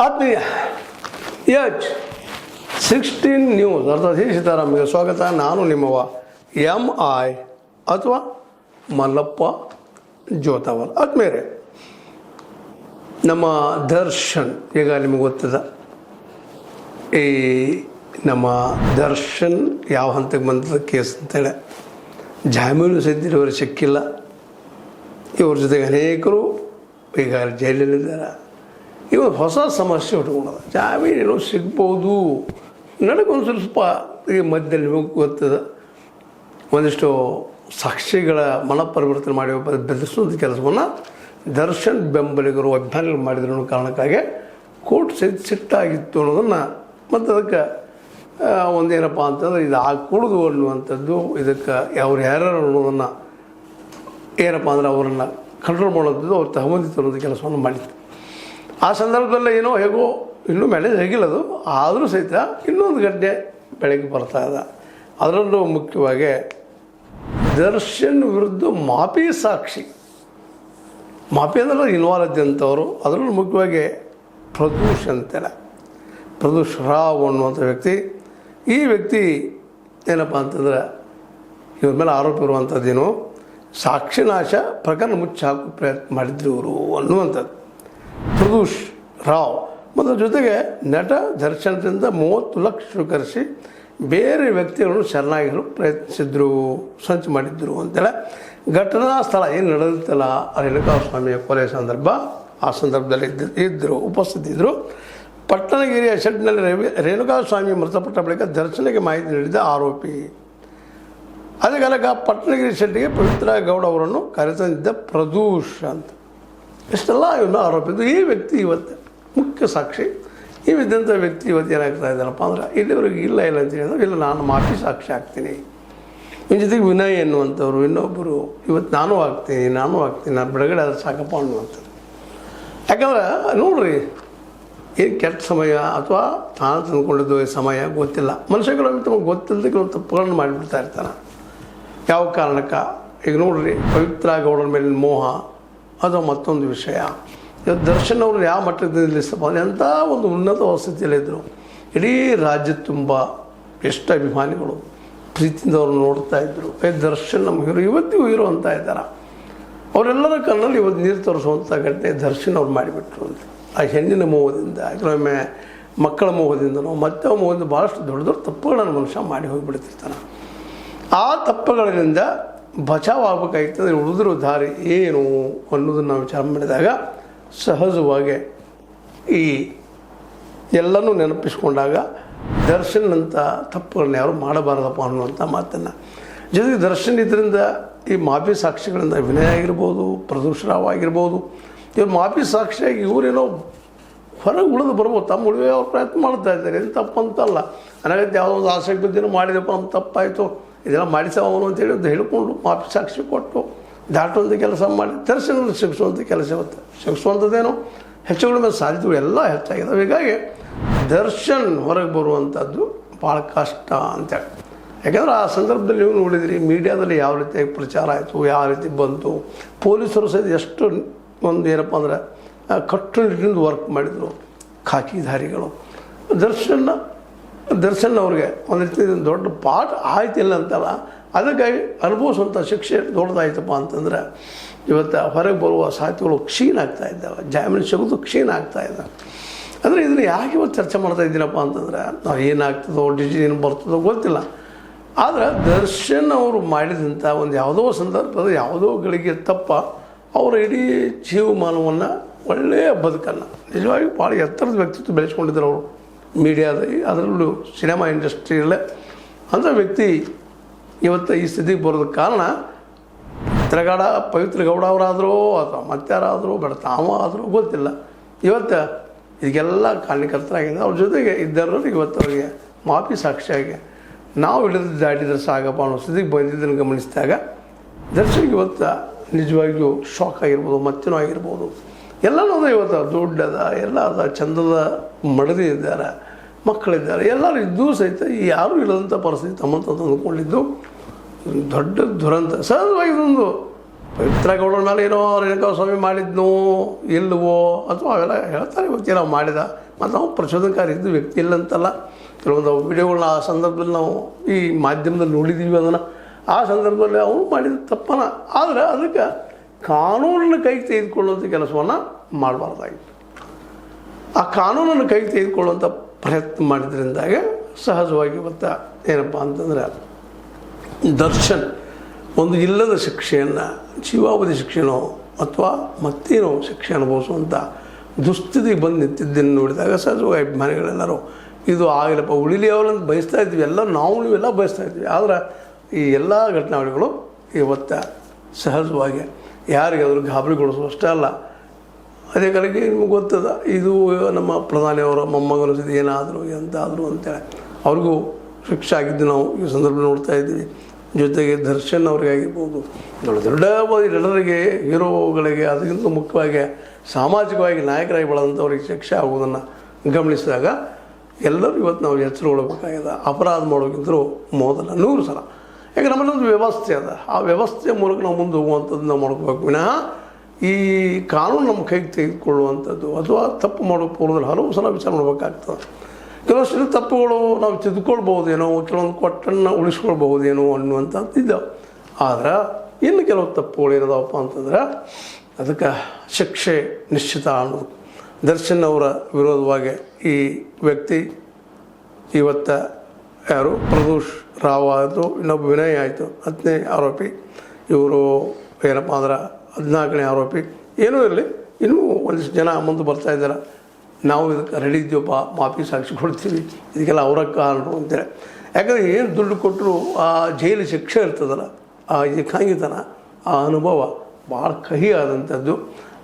ಆತ್ಮೀಯ H16 news ಅರ್ಥಾತ್ ಸೀತಾರಾಮ್ಗೆ ಸ್ವಾಗತ. ನಾನು ನಿಮ್ಮವ MI ಅಥವಾ ಮಲ್ಲಪ್ಪ ಜೋತಾವರ್. ಆತ್ಮೀಯರೇ, ನಮ್ಮ ದರ್ಶನ್ ಈಗ ನಿಮಗೆ ಗೊತ್ತದ, ಈ ನಮ್ಮ ದರ್ಶನ್ ಯಾವ ಹಂತಕ್ಕೆ ಬಂದದ ಕೇಸ್ ಅಂತೇಳಿ ಜಾಮೀನು ಸದ್ಯ ಇವರು ಸಿಕ್ಕಿಲ್ಲ. ಇವ್ರ ಜೊತೆಗೆ ಅನೇಕರು ಈಗ ಜೈಲಲ್ಲಿದ್ದಾರೆ. ಇವತ್ತು ಹೊಸ ಸಮಸ್ಯೆ ಉಟ್ಕೊಂಡದ, ಜಾಮೀನು ಸಿಗ್ಬೋದು. ನನಗೊಂದು ಸ್ವಲ್ಪ ಈ ಮಧ್ಯದಲ್ಲಿ ನಿಮಗೆ ಗೊತ್ತದ, ಒಂದಿಷ್ಟು ಸಾಕ್ಷಿಗಳ ಮನಪರಿವರ್ತನೆ ಮಾಡಿ ಬೆದರಿಸುವಂಥ ಕೆಲಸವನ್ನು ದರ್ಶನ್ ಬೆಂಬಲಿಗರು ಅಭಿಮಾನಿಗಳು ಮಾಡಿದ್ರು ಅನ್ನೋ ಕಾರಣಕ್ಕಾಗಿ ಕೋರ್ಟ್ ಸಿಟ್ಟಾಗಿತ್ತು ಅನ್ನೋದನ್ನು, ಮತ್ತು ಅದಕ್ಕೆ ಒಂದೇನಪ್ಪ ಅಂತಂದ್ರೆ ಇದು ಆಗಕೂಡದು ಅನ್ನುವಂಥದ್ದು, ಇದಕ್ಕೆ ಅವ್ರು ಯಾರು ಅನ್ನೋದನ್ನು ಏನಪ್ಪ ಅಂದ್ರೆ ಅವರನ್ನು ಕಂಟ್ರೋಲ್ ಮಾಡೋಂಥದ್ದು ಅವ್ರು ತಗೊಂಡಿತ್ತು ಅನ್ನೋದು ಕೆಲಸವನ್ನು ಮಾಡಿತ್ತು. ಆ ಸಂದರ್ಭದಲ್ಲಿ ಏನೋ ಹೇಗೋ ಇನ್ನೂ ಮ್ಯಾನೇಜ್ ಆಗಿಲ್ಲ ಅದು, ಆದರೂ ಸಹಿತ ಇನ್ನೊಂದು ಗಂಟೆ ಬೆಳಗ್ಗೆ ಬರ್ತಾ ಇದೆ. ಅದರಲ್ಲೂ ಮುಖ್ಯವಾಗಿ ದರ್ಶನ್ ವಿರುದ್ಧ ಮಾಪಿ ಸಾಕ್ಷಿ, ಮಾಪಿ ಅಂದ್ರೆ ಇನ್ವಾಲ್ವ್ ಇದ್ದಂಥವ್ರು, ಅದರಲ್ಲೂ ಮುಖ್ಯವಾಗಿ ಪ್ರದೂಷ್ ಅಂತೇಳಿ ಪ್ರದೂಷ್ ರಾವ್ ಅನ್ನುವಂಥ ವ್ಯಕ್ತಿ. ಈ ವ್ಯಕ್ತಿ ಏನಪ್ಪ ಅಂತಂದ್ರೆ ಇವ್ರ ಮೇಲೆ ಆರೋಪ ಇರುವಂಥದ್ದೇನು, ಸಾಕ್ಷಿನಾಶ ಪ್ರಕರಣ ಮುಚ್ಚಿ ಹಾಕೋ ಪ್ರಯತ್ನ ಮಾಡಿದ್ರು ಇವರು ಅನ್ನುವಂಥದ್ದು ಪ್ರದೂಷ್ ರಾವ್. ಮತ್ತು ಜೊತೆಗೆ ನಟ ದರ್ಶನದಿಂದ 30 ಲಕ್ಷ ಸ್ವೀಕರಿಸಿ ಬೇರೆ ವ್ಯಕ್ತಿಗಳನ್ನು ಶರಣಾಗಿರಲು ಪ್ರಯತ್ನಿಸಿದ್ರು, ಸಂಚು ಮಾಡಿದ್ರು ಅಂತೇಳಿ ಘಟನಾ ಸ್ಥಳ ಏನು ನಡೆದಿತ್ತಲ್ಲ ರೇಣುಕಾಸ್ವಾಮಿಯ ಕೊಲೆ ಸಂದರ್ಭ, ಆ ಸಂದರ್ಭದಲ್ಲಿ ಉಪಸ್ಥಿತಿದ್ದರು. ಪಟ್ಟಣಗಿರಿಯ ಶೆಡ್ನಲ್ಲಿ ರೇಣುಕಾಸ್ವಾಮಿ ಮೃತಪಟ್ಟ ಬಳಿಕ ದರ್ಶನಕ್ಕೆ ಮಾಹಿತಿ ನೀಡಿದ ಆರೋಪಿ. ಅದೇ ಕಾಲಕ್ಕೆ ಪಟ್ಟಣಗಿರಿ ಶೆಡ್ಡಿಗೆ ಪವಿತ್ರ ಗೌಡ ಅವರನ್ನು ಕರೆತಂದಿದ್ದ ಪ್ರದೂಷ್ ಅಂತ, ಇಷ್ಟೆಲ್ಲ ಇವನ್ನ ಆರೋಪಿದ್ದು. ಈ ವ್ಯಕ್ತಿ ಇವತ್ತು ಮುಖ್ಯ ಸಾಕ್ಷಿ. ಇವಿದ್ದಂಥ ವ್ಯಕ್ತಿ ಇವತ್ತು ಏನಾಗ್ತಾ ಇದ್ದಾರಪ್ಪ ಅಂದ್ರೆ, ಇಲ್ಲಿವರೆಗೆ ಇಲ್ಲ ಅಂತ ಹೇಳಿದ್ರೆ, ಇಲ್ಲ ನಾನು ಮಾಫಿ ಸಾಕ್ಷಿ ಆಗ್ತೀನಿ. ಇನ್ನ ಜೊತೆಗೆ ವಿನಯ್ ಎನ್ನುವಂಥವ್ರು ಇನ್ನೊಬ್ಬರು ಇವತ್ತು ನಾನು ಆಗ್ತೀನಿ ನಾನು ಬಿಡುಗಡೆ ಆದ್ರೆ ಸಾಕಪ್ಪ ಅನ್ನುವಂಥದ್ದು. ಯಾಕಂದ್ರೆ ನೋಡ್ರಿ, ಏನು ಕೆಟ್ಟ ಸಮಯ ಅಥವಾ ತಾನು ತಂದುಕೊಂಡಿದ್ದು ಸಮಯ ಗೊತ್ತಿಲ್ಲ. ಮನುಷ್ಯಗಳು ತಮಗೆ ಗೊತ್ತಿಲ್ಲದೆ ಕೆಲವು ತಪ್ಪುಗಳನ್ನು ಮಾಡಿಬಿಡ್ತಾ ಇರ್ತಾನೆ. ಯಾವ ಕಾರಣಕ್ಕೆ ಈಗ ನೋಡ್ರಿ, ಪವಿತ್ರ ಗೌಡರ ಮೇಲಿನ ಮೋಹ ಅದು ಮತ್ತೊಂದು ವಿಷಯ. ಇವತ್ತು ದರ್ಶನ್ ಅವರು ಯಾವ ಮಟ್ಟದಲ್ಲಿ ನಿಲ್ಲಿಸ್ತಪ್ಪ ಅಂದರೆ, ಎಂಥ ಒಂದು ಉನ್ನತ ಸ್ಥಿತಿಯಲ್ಲಿದ್ದರು. ಇಡೀ ರಾಜ್ಯ ತುಂಬ ಎಷ್ಟು ಅಭಿಮಾನಿಗಳು ಪ್ರೀತಿಯಿಂದ ಅವರು ನೋಡ್ತಾ ಇದ್ದರು. ದರ್ಶನ್ ನಮ್ಮ ಹೀರೋ, ಇವತ್ತಿಗೂ ಹೀರೋ ಅಂತ ಇದ್ದಾರೆ. ಅವರೆಲ್ಲರ ಕಣ್ಣಲ್ಲಿ ಇವತ್ತು ನೀರು ತೋರಿಸುವಂಥ ಘಟನೆ ದರ್ಶನ್ ಅವ್ರು ಮಾಡಿಬಿಟ್ರು ಅಂತ. ಆ ಹೆಣ್ಣಿನ ಮೋಹದಿಂದ, ಕೆಲವೊಮ್ಮೆ ಮಕ್ಕಳ ಮೋಹದಿಂದನೋ ಮತ್ತೆ ಮೋಹದಿಂದ ಭಾಳಷ್ಟು ದೊಡ್ಡ ದೊಡ್ಡ ತಪ್ಪುಗಳನ್ನು ಮನುಷ್ಯ ಮಾಡಿ ಹೋಗಿಬಿಡ್ತಿರ್ತಾನೆ. ಆ ತಪ್ಪುಗಳಿಂದ ಬಚಾವ್ ಆಗಬೇಕಾಗ್ತದೆ. ಉಳಿದಿರೋ ದಾರಿ ಏನು ಅನ್ನೋದನ್ನು ನಾವು ವಿಚಾರ ಮಾಡಿದಾಗ ಸಹಜವಾಗಿ ಈ ಎಲ್ಲನೂ ನೆನಪಿಸ್ಕೊಂಡಾಗ ದರ್ಶನ್ನಂಥ ತಪ್ಪುಗಳನ್ನ ಯಾರು ಮಾಡಬಾರ್ದಪ್ಪ ಅನ್ನುವಂಥ ಮಾತನ್ನು. ಜೊತೆಗೆ ದರ್ಶನ್ ಇದರಿಂದ ಈ ಮಾಫಿ ಸಾಕ್ಷಿಗಳಿಂದ ವಿನಯ ಆಗಿರ್ಬೋದು, ಪ್ರದೂಷ್ ರಾವ್ ಆಗಿರ್ಬೋದು, ಇವ್ರು ಮಾಫಿ ಸಾಕ್ಷಿಯಾಗಿ ಇವರೇನೋ ಹೊರಗೆ ಉಳಿದು ಬರ್ಬೋದು, ತಮ್ಮ ಉಳಿವೆ ಅವ್ರು ಪ್ರಯತ್ನ ಮಾಡ್ತಾ ಇದ್ದಾರೆ. ಏನು ತಪ್ಪಂತಲ್ಲ, ನನಗಂತ ಯಾವುದೋ ಒಂದು ಆಸಕ್ತಿ ದಿನ ಮಾಡಿದಪ್ಪ ನಮ್ಮ ತಪ್ಪಾಯಿತು, ಇದೆಲ್ಲ ಮಾಡಿಸವನು ಅಂತೇಳಿ ಒಂದು ಹೇಳಿಕೊಂಡು ಮಾಫಿ ಸಾಕ್ಷಿ ಕೊಟ್ಟು ದಾಟುವಂಥ ಕೆಲಸ ಮಾಡಿ ದರ್ಶನದಲ್ಲಿ ಶಿಕ್ಷಿಸುವಂಥ ಕೆಲಸ ಇವತ್ತು ಶಿಕ್ಷಿಸುವಂಥದ್ದೇನೋ ಹೆಚ್ಚುಗಳ ಮೇಲೆ ಸಾಧ್ಯತೆಗಳು ಎಲ್ಲ ಹೆಚ್ಚಾಗಿದ್ದಾವೆ. ಹೀಗಾಗಿ ದರ್ಶನ್ ಹೊರಗೆ ಬರುವಂಥದ್ದು ಭಾಳ ಕಷ್ಟ ಅಂತೇಳಿ. ಯಾಕೆಂದರೆ ಆ ಸಂದರ್ಭದಲ್ಲಿ ನೀವು ನೋಡಿದಿರಿ, ಮೀಡಿಯಾದಲ್ಲಿ ಯಾವ ರೀತಿಯಾಗಿ ಪ್ರಚಾರ ಆಯಿತು, ಯಾವ ರೀತಿ ಬಂತು, ಪೊಲೀಸರು ಸಹಿತ ಎಷ್ಟು ಒಂದು ಏನಪ್ಪ ಅಂದ್ರೆ ಕಟ್ಟುನಿಟ್ಟಿನಿಂದ ವರ್ಕ್ ಮಾಡಿದರು ಖಾಕಿಧಾರಿಗಳು. ದರ್ಶನ್ ಅವ್ರಿಗೆ ಒಂದು ರೀತಿ ದೊಡ್ಡ ಪಾಠ ಆಯ್ತಿಲ್ಲ ಅಂತಲ್ಲ, ಅದಕ್ಕಾಗಿ ಅನುಭವಿಸುವಂಥ ಶಿಕ್ಷೆ ದೊಡ್ಡದಾಯ್ತಪ್ಪ ಅಂತಂದ್ರೆ ಇವತ್ತು ಹೊರಗೆ ಬರುವ ಸಾಧ್ಯತೆಗಳು ಕ್ಷೀಣ ಆಗ್ತಾ ಇದ್ದಾವೆ, ಜಾಮೀನು ಸಿಗೋದು ಕ್ಷೀಣ ಆಗ್ತಾ ಇದ್ದಾವೆ. ಅಂದರೆ ಇದನ್ನು ಯಾಕೆ ಇವತ್ತು ಚರ್ಚೆ ಮಾಡ್ತಾ ಇದ್ದೀನಪ್ಪ ಅಂತಂದ್ರೆ, ನಾವು ಏನಾಗ್ತದೋ ಡಿಸಿಷನ್ ಬರ್ತದೋ ಗೊತ್ತಿಲ್ಲ. ಆದರೆ ದರ್ಶನ್ ಅವರು ಮಾಡಿದಂಥ ಒಂದು ಯಾವುದೋ ಸಂದರ್ಭದ ಯಾವುದೋ ಗಳಿಗೆ ತಪ್ಪ ಅವರ ಇಡೀ ಜೀವಮಾನವನ್ನು ಒಳ್ಳೆಯ ಬದುಕನ್ನು ನಿಜವಾಗಿ ಭಾಳ ಎತ್ತರದ ವ್ಯಕ್ತಿತ್ವ ಬೆಳೆಸ್ಕೊಂಡಿದ್ದಾರೆ ಅವರು ಮೀಡಿಯಾದ, ಅದರಲ್ಲೂ ಸಿನಿಮಾ ಇಂಡಸ್ಟ್ರಿಯಲ್ಲೇ. ಅಂಥ ವ್ಯಕ್ತಿ ಇವತ್ತು ಈ ಸ್ಥಿತಿಗೆ ಬರೋದಕ್ಕೆ ಕಾರಣ ಪವಿತ್ರ ಗೌಡ ಅವರಾದರೂ ಅಥವಾ ಮತ್ತಾರಾದರೂ ಬೇಡ ತಾವ ಆದರೂ ಗೊತ್ತಿಲ್ಲ, ಇವತ್ತು ಇದಕ್ಕೆಲ್ಲ ಕಾರಣಕರ್ತರಾಗಿದೆ. ಅವ್ರ ಜೊತೆಗೆ ಇದ್ದವರು ಇವತ್ತು ಅವರಿಗೆ ಮಾಫಿ ಸಾಕ್ಷಿಯಾಗಿ ನಾವು ಹಿಡಿದು ದಾಟಿದ್ರೆ ಸಾಕಪ್ಪ ಅನ್ನೋ ಸ್ಥಿತಿಗೆ ಬಂದಿದ್ದನ್ನು ಗಮನಿಸಿದಾಗ ದರ್ಶನ್ಗೆ ಇವತ್ತು ನಿಜವಾಗಿಯೂ ಶಾಕ್ ಆಗಿರ್ಬೋದು, ಮತ್ತೇನೋ ಆಗಿರ್ಬೋದು. ಎಲ್ಲನೂ ಅದ, ಇವತ್ತು ದೊಡ್ಡದ ಎಲ್ಲ ಅದ, ಚಂದದ ಮಡದಿ ಇದ್ದಾರೆ, ಮಕ್ಕಳಿದ್ದಾರೆ, ಎಲ್ಲರೂ ಇದ್ದೂ ಸಹಿತ ಯಾರೂ ಇಲ್ಲದಂಥ ಪರಿಸ್ಥಿತಿ ತಮ್ಮಂತ ತಂದುಕೊಂಡಿದ್ದು ದೊಡ್ಡ ದುರಂತ. ಸಹಜವಾಗಿ ಇದೊಂದು ಪವಿತ್ರ ಗೌಡರ ಮೇಲೆ ಏನೋ ರೇಣುಕಾ ಸ್ವಾಮಿ ಮಾಡಿದ್ನೋ ಇಲ್ಲವೋ ಅಥವಾ ಅವೆಲ್ಲ ಹೇಳ್ತಾರೆ ಇವತ್ತು ನಾವು ಮಾಡಿದ ಮತ್ತು ನಾವು ಪ್ರಚೋದನಕಾರಿ ಇದ್ದು ವ್ಯಕ್ತಿ ಇಲ್ಲಂತಲ್ಲ. ಕೆಲವೊಂದು ವಿಡಿಯೋಗಳನ್ನ ಆ ಸಂದರ್ಭದಲ್ಲಿ ನಾವು ಈ ಮಾಧ್ಯಮದಲ್ಲಿ ನೋಡಿದ್ದೀವಿ. ಅದನ್ನು ಆ ಸಂದರ್ಭದಲ್ಲಿ ಅವನು ಮಾಡಿದ ತಪ್ಪನ. ಆದರೆ ಅದಕ್ಕೆ ಕಾನೂನನ್ನು ಕೈಗೆ ತೆಗೆದುಕೊಳ್ಳುವಂಥ ಕೆಲಸವನ್ನು ಮಾಡಬಾರ್ದಾಗಿತ್ತು. ಆ ಕಾನೂನನ್ನು ಕೈಗೆ ತೆಗೆದುಕೊಳ್ಳುವಂಥ ಪ್ರಯತ್ನ ಮಾಡಿದ್ರಿಂದಾಗೆ ಸಹಜವಾಗಿ ಇವತ್ತು ಏನಪ್ಪ ಅಂತಂದರೆ ದರ್ಶನ್ ಒಂದು ಇಲ್ಲದ ಶಿಕ್ಷೆಯನ್ನು ಜೀವಾವಧಿ ಶಿಕ್ಷೆನೋ ಅಥವಾ ಮತ್ತೇನೋ ಶಿಕ್ಷೆ ಅನುಭವಿಸುವಂಥ ದುಸ್ಥಿತಿಗೆ ಬಂದು ನಿಂತಿದ್ದನ್ನು ನೋಡಿದಾಗ ಸಹಜವಾಗಿ ಅಭಿಮಾನಿಗಳೆಲ್ಲರೂ ಇದು ಆಗಿಲ್ಲಪ್ಪ ಉಳಿಲಿ ಅವರಂತ ಬಯಸ್ತಾ ಇದ್ವಿ, ಎಲ್ಲ ನಾವು ನೀವೆಲ್ಲ ಬಯಸ್ತಾ ಇದ್ವಿ. ಆದರೆ ಈ ಎಲ್ಲ ಘಟನಾವಳಿಗಳು ಇವತ್ತು ಸಹಜವಾಗಿ ಯಾರಿಗಾದರೂ ಗಾಬರಿಗೊಳಿಸುವಷ್ಟೇ ಅಲ್ಲ. ಅದೇ ಕಾಲಕ್ಕೆ ನಿಮ್ಗೆ ಗೊತ್ತದ, ಇದು ನಮ್ಮ ಪ್ರಧಾನಿಯವರ ಮೊಮ್ಮಗನ ಜೊತೆ ಏನಾದರೂ ಎಂತಾದರೂ ಅಂತೇಳಿ ಅವ್ರಿಗೂ ಶಿಕ್ಷೆ ಆಗಿದ್ದು ನಾವು ಈ ಸಂದರ್ಭ ನೋಡ್ತಾ ಇದ್ದೀವಿ. ಜೊತೆಗೆ ದರ್ಶನ್ ಅವರಿಗಾಗಿರ್ಬೋದು, ದೊಡ್ಡ ಎಲ್ಲರಿಗೆ ಹೀರೋಗಳಿಗೆ ಅದಕ್ಕಿಂತ ಮುಖ್ಯವಾಗಿ ಸಾಮಾಜಿಕವಾಗಿ ನಾಯಕರಾಗಿ ಬೆಳೆದಂಥವ್ರಿಗೆ ಶಿಕ್ಷೆ ಆಗುವುದನ್ನು ಗಮನಿಸಿದಾಗ ಎಲ್ಲರೂ ಇವತ್ತು ನಾವು ಎಚ್ಚರಗೊಳ್ಳಬೇಕಾಗಿದೆ. ಅಪರಾಧ ಮಾಡೋಕ್ಕಿಂತಲೂ ಮೊದಲ 100 ಸಲ. ಯಾಕೆ ನಮ್ಮಲ್ಲೊಂದು ವ್ಯವಸ್ಥೆ ಅದ, ಆ ವ್ಯವಸ್ಥೆಯ ಮೂಲಕ ನಾವು ಮುಂದೆ ಹೋಗುವಂಥದ್ದು ನಾವು ಮಾಡ್ಕೋಬೇಕು ವಿನಃ ಈ ಕಾನೂನು ನಮ್ಮ ಕೈಗೆ ತೆಗೆದುಕೊಳ್ಳುವಂಥದ್ದು ಅಥವಾ ತಪ್ಪು ಮಾಡೋ ಪೂರ್ವದಲ್ಲಿ ಹಲವು ಸಲ ವಿಚಾರ ಮಾಡಬೇಕಾಗ್ತದೆ. ಕೆಲವಷ್ಟು ತಪ್ಪುಗಳು ನಾವು ತಿದ್ದುಕೊಳ್ಬಹುದೇನೋ, ಕೆಲವೊಂದು ಕೊಟ್ಟನ್ನು ಉಳಿಸ್ಕೊಳ್ಬಹುದೇನೋ ಅನ್ನುವಂಥದ್ದು ಇದ್ದಾವೆ. ಆದ್ರೆ ಇನ್ನು ಕೆಲವು ತಪ್ಪುಗಳು ಏನದಾವಪ್ಪ ಅಂತಂದ್ರೆ ಅದಕ್ಕೆ ಶಿಕ್ಷೆ ನಿಶ್ಚಿತ ಅನ್ನೋದು. ದರ್ಶನ್ ಅವರ ವಿರೋಧವಾಗಿ ಈ ವ್ಯಕ್ತಿ ಇವತ್ತು ಯಾರು ಪ್ರದೋಷ್ ರಾವ್ ಆಯಿತು, ಇನ್ನೊಬ್ಬ ವಿನಯ್ ಆಯಿತು 10ನೇ ಆರೋಪಿ, ಇವರು ಏನಪ್ಪ ಅಂದ್ರೆ 14ನೇ ಆರೋಪಿ. ಏನೂ ಇರಲಿ, ಇನ್ನೂ ಒಂದಿಷ್ಟು ಜನ ಮುಂದೆ ಬರ್ತಾ ಇದ್ದಾರೆ. ನಾವು ಇದಕ್ಕೆ ರೆಡಿ ಇದ್ದೀವಪ್ಪ, ಮಾಫಿ ಸಾಕ್ಷಿ ಕೊಡ್ತೀವಿ, ಇದಕ್ಕೆಲ್ಲ ಅವರ ಕಾರಣರು ಅಂತೇಳಿ. ಯಾಕಂದರೆ ಏನು ದುಡ್ಡು ಕೊಟ್ಟರು ಆ ಜೈಲು ಶಿಕ್ಷೆ ಇರ್ತದಲ್ಲ, ಆ ಏಕಾಂಗಿತನ, ಆ ಅನುಭವ ಭಾಳ ಕಹಿ ಆದಂಥದ್ದು.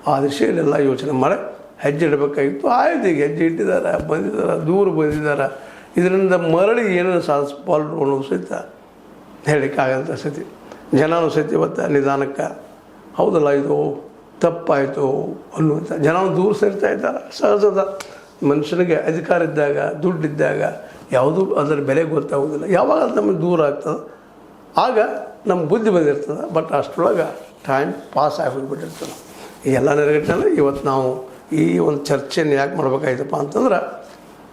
ಆ ದಿಶೆಯಲ್ಲೆಲ್ಲ ಯೋಚನೆ ಮಾಡಿ ಹೆಜ್ಜೆ ಇಡಬೇಕಾಗಿತ್ತು. ಆಯ್ತು, ಈಗ ಹೆಜ್ಜೆ ಇಟ್ಟಿದ್ದಾರೆ, ಬಂದಿದ್ದಾರೆ, ದೂರ ಬಂದಿದ್ದಾರೆ. ಇದರಿಂದ ಮರಳಿ ಏನೇನು ಸಾಧಿಸಬಾರ್ದು ಅನ್ನೋದು ಸಹಿತ ಹೇಳಲಿಕ್ಕಾಗಂಥ ಸ್ಥಿತಿ. ಜನನೂ ಸಹಿತ ಇವತ್ತು ನಿಧಾನಕ್ಕೆ ಹೌದಲ್ಲ ಇದು ತಪ್ಪಾಯಿತು ಅನ್ನುವಂಥ ಜನ ದೂರ ಸೇರ್ತಾ ಇದ್ದಾರೆ. ಸಹಜದ ಮನುಷ್ಯನಿಗೆ ಅಧಿಕಾರ ಇದ್ದಾಗ, ದುಡ್ಡಿದ್ದಾಗ ಯಾವುದೂ ಅದರ ಬೆಲೆ ಗೊತ್ತಾಗೋದಿಲ್ಲ. ಯಾವಾಗ ಅದು ನಮಗೆ ದೂರ ಆಗ್ತದೆ ಆಗ ನಮ್ಮ ಬುದ್ಧಿ ಬಂದಿರ್ತದೆ. ಬಟ್ ಅಷ್ಟರೊಳಗೆ ಟೈಮ್ ಪಾಸ್ ಆಗಿ ಹೋಗಿಬಿಟ್ಟಿರ್ತದೆ. ಈ ಎಲ್ಲ ನೆರಗಟ್ಟಿನಲ್ಲಿ ಇವತ್ತು ನಾವು ಈ ಒಂದು ಚರ್ಚೆಯನ್ನು ಯಾಕೆ ಮಾಡಬೇಕಾಯ್ತಪ್ಪ ಅಂತಂದ್ರೆ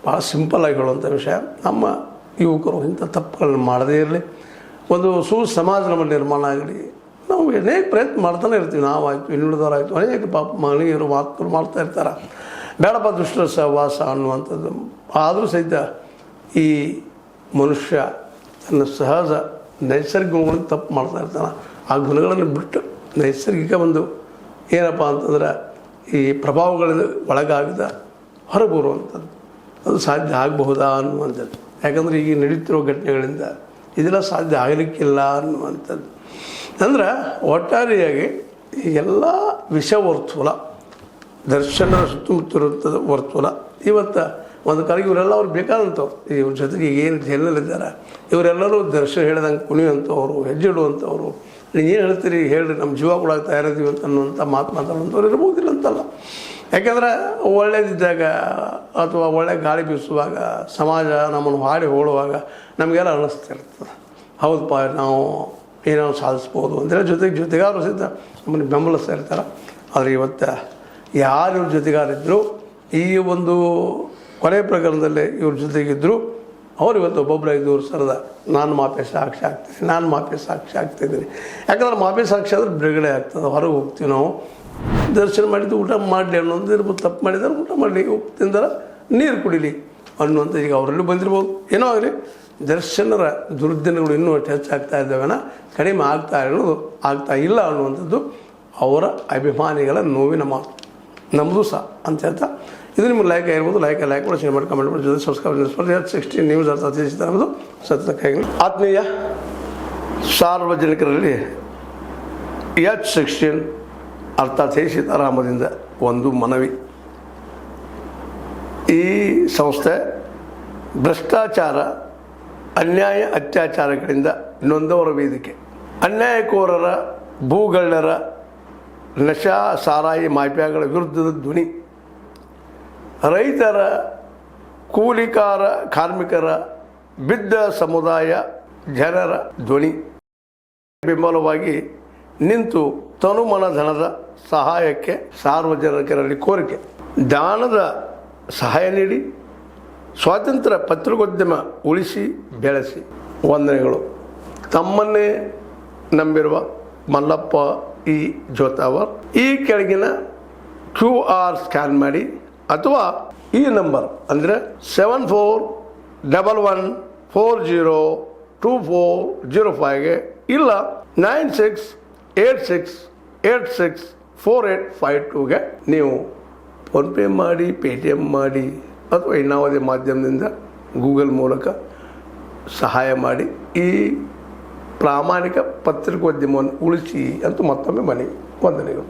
ಭಾಳ ಸಿಂಪಲ್ಲಾಗಿ ಹೇಳುವಂಥ ವಿಷಯ. ನಮ್ಮ ಯುವಕರು ಇಂಥ ತಪ್ಪುಗಳನ್ನು ಮಾಡದೇ ಇರಲಿ, ಒಂದು ಸಮಾಜ ನಮ್ಮ ನಿರ್ಮಾಣ ಆಗಲಿ. ನಾವು ಅನೇಕ ಪ್ರಯತ್ನ ಮಾಡ್ತಾನೆ ಇರ್ತೀವಿ. ನಾವಾಯಿತು, ಇನ್ನುಳಿದವರಾಯಿತು, ಅನೇಕ ಪಾಪ ಮನೆಯರು ಮಾತುಗಳು ಮಾಡ್ತಾ ಇರ್ತಾರೆ. ಬೇಡಪ್ಪ ದುಷ್ಟರ ಸಹವಾಸ ಅನ್ನುವಂಥದ್ದು. ಆದರೂ ಸಹಿತ ಈ ಮನುಷ್ಯ ತನ್ನ ಸಹಜ ನೈಸರ್ಗಿಕ ಗುಣಗಳನ್ನು ತಪ್ಪು ಮಾಡ್ತಾ ಇರ್ತಾನೆ. ಆ ಗುಣಗಳನ್ನು ಬಿಟ್ಟು ನೈಸರ್ಗಿಕ ಒಂದು ಏನಪ್ಪ ಅಂತಂದ್ರೆ ಈ ಪ್ರಭಾವಗಳಿಂದ ಒಳಗಾಗದ ಹೊರಬರುವಂಥದ್ದು ಅದು ಸಾಧ್ಯ ಆಗಬಹುದಾ ಅನ್ನುವಂಥದ್ದು. ಯಾಕಂದರೆ ಈಗ ನಡೀತಿರೋ ಘಟನೆಗಳಿಂದ ಇದೆಲ್ಲ ಸಾಧ್ಯ ಆಗಲಿಕ್ಕಿಲ್ಲ ಅನ್ನುವಂಥದ್ದು. ಅಂದ್ರೆ ಒಟ್ಟಾರೆಯಾಗಿ ಎಲ್ಲ ವಿಷ ವರ್ತುಲ, ದರ್ಶನದ ಸುತ್ತಮುತ್ತಿರುವಂಥದ್ದು ವರ್ತುಲ. ಇವತ್ತು ಒಂದು ಕಾಲಿಗೆ ಇವರೆಲ್ಲ ಅವ್ರು ಬೇಕಾದಂಥವ್ರು. ಇವ್ರ ಜೊತೆಗೆ ಏನು ಜೈಲಲ್ಲಿದ್ದಾರೆ ಇವರೆಲ್ಲರೂ ದರ್ಶನ ಹೇಳಿದಂಗೆ ಕುಣಿಯುವಂಥವ್ರು, ಹೆಜ್ಜೆ ಇಡುವಂಥವ್ರು. ನೀವು ಏನು ಹೇಳ್ತೀರಿ ಹೇಳ್ರಿ, ನಮ್ಮ ಜೀವ ಕೂಡ ತಯಾರಿದ್ದೀವಿ ಅಂತ ಅನ್ನುವಂಥ ಮಾತನಾಡುವಂಥವ್ರು ಇರ್ಬೋದಿಲ್ಲ ಅಂತಲ್ಲ. ಯಾಕೆಂದ್ರೆ ಒಳ್ಳೇದಿದ್ದಾಗ ಅಥವಾ ಒಳ್ಳೆ ಗಾಳಿ ಬೀಸುವಾಗ, ಸಮಾಜ ನಮ್ಮನ್ನು ಹಾಡಿ ಹೋಳುವಾಗ ನಮಗೆಲ್ಲ ಅನ್ನಿಸ್ತಿರ್ತದೆ, ಹೌದಪ್ಪ ನಾವು ಏನೋ ಸಾಧಿಸ್ಬೋದು ಅಂತೇಳಿ. ಜೊತೆಗಾರರು ಸಹಿತ ನಮ್ಮನ್ನು ಬೆಂಬಲಿಸ್ತಾ ಇರ್ತಾರೆ. ಆದರೆ ಇವತ್ತು ಯಾರು ಇವ್ರ ಜೊತೆಗಾರಿದ್ರು, ಈ ಒಂದು ಕೊನೆ ಪ್ರಕರಣದಲ್ಲಿ ಇವ್ರ ಜೊತೆಗಿದ್ದರು, ಅವ್ರು ಇವತ್ತು ಒಬ್ಬೊಬ್ಬರ 5 ವರ್ಷ ಸರದ ನಾನು ಮಾಪೆ ಸಾಕ್ಷಿ ಆಗ್ತಾಯಿದ್ದೀನಿ. ಯಾಕಂದ್ರೆ ಮಾಪೆ ಸಾಕ್ಷಿ ಆದರೆ ಬಿಡುಗಡೆ ಆಗ್ತದೆ, ಹೊರಗೆ ಹೋಗ್ತೀವಿ ನಾವು. ದರ್ಶನ ಮಾಡಿದ್ದು ಊಟ ಮಾಡಲಿ ಅನ್ನೋದು ಇರ್ಬೋದು, ತಪ್ಪು ಮಾಡಿದ್ದಾರೆ ಊಟ ಮಾಡಲಿ, ಉಪ್ಪು ತಿಂದರೆ ನೀರು ಕುಡಿಲಿ ಅನ್ನುವಂಥ ಈಗ ಅವರಲ್ಲೂ ಬಂದಿರ್ಬೋದು. ಏನೋ ಆಗಲಿ, ದರ್ಶನರ ದುರ್ದಿನಗಳು ಇನ್ನೂ ಹೆಚ್ಚಾಗ್ತಾ ಇದ್ದಾವೆನ ಕಡಿಮೆ ಆಗ್ತಾ ಇಲ್ಲ ಅನ್ನುವಂಥದ್ದು ಅವರ ಅಭಿಮಾನಿಗಳ ನೋವಿನ ಮಾತು. ನಮ್ಮದು ಸಹ ಅಂತ ಹೇಳ್ತಾ ಇದು ನಿಮ್ಗೆ ಲೈಕ್ ಆಗಿರ್ಬೋದು. ಲೈಕ್ ಮಾಡಿ, ಶೇರ್ ಮಾಡಿ, ಕಮೆಂಟ್ ಮಾಡಿ, ಜೊತೆ ಸಬ್ಸ್ಕ್ರೈಬ್ 16 ನ್ಯೂಸ್ ಅರ್ಥಿಸ್ತಾರೆ ಅನ್ನೋದು ಸತ್ಯಕ್ಕಾಗಿ. ಆತ್ಮೀಯ ಸಾರ್ವಜನಿಕರಲ್ಲಿ H16 ಅರ್ಥಾತ್ ಸೀತಾರಾಮದಿಂದ ಒಂದು ಮನವಿ. ಈ ಸಂಸ್ಥೆ ಭ್ರಷ್ಟಾಚಾರ, ಅನ್ಯಾಯ, ಅತ್ಯಾಚಾರಗಳಿಂದ ನೊಂದವರ ವೇದಿಕೆ. ಅನ್ಯಾಯಕೋರರ, ಭೂಗಳ್ಳರ, ನಶಾ ಸಾರಾಯಿ ಮಾಫಿಯಾಗಳ ವಿರುದ್ಧದ ಧ್ವನಿ. ರೈತರ, ಕೂಲಿಕಾರ, ಕಾರ್ಮಿಕರ, ಬಿದ್ದ ಸಮುದಾಯ ಜನರ ಧ್ವನಿ ಬೆಂಬಲವಾಗಿ ನಿಂತು ತನುಮನ ಧನದ ಸಹಾಯಕ್ಕೆ ಸಾರ್ವಜನಿಕರಲ್ಲಿ ಕೋರಿಕೆ. ದಾನದ ಸಹಾಯ ನೀಡಿ ಸ್ವಾತಂತ್ರ್ಯ ಪತ್ರಿಕೋದ್ಯಮ ಉಳಿಸಿ ಬೆಳೆಸಿ. ವಂದನೆಗಳು. ತಮ್ಮನ್ನೇ ನಂಬಿರುವ ಮಲ್ಲಪ್ಪ ಇ ಜೋತಾವರ್. ಈ ಕೆಳಗಿನ QR ಸ್ಕ್ಯಾನ್ ಮಾಡಿ ಅಥವಾ ಈ ನಂಬರ್ ಅಂದರೆ 7411402405ಗೆ ಇಲ್ಲ 9686864852ಗೆ ನೀವು ಫೋನ್ಪೇ ಮಾಡಿ, ಪೇಟಿಎಮ್ ಮಾಡಿ ಅಥವಾ ಇನ್ನಾವುದೇ ಮಾಧ್ಯಮದಿಂದ ಗೂಗಲ್ ಮೂಲಕ ಸಹಾಯ ಮಾಡಿ ಈ ಪ್ರಾಮಾಣಿಕ ಪತ್ರಿಕೋದ್ಯಮವನ್ನು ಉಳಿಸಿ ಅಂತ ಮತ್ತೊಮ್ಮೆ ಮನವಿ. ವಂದನೆಗಳು.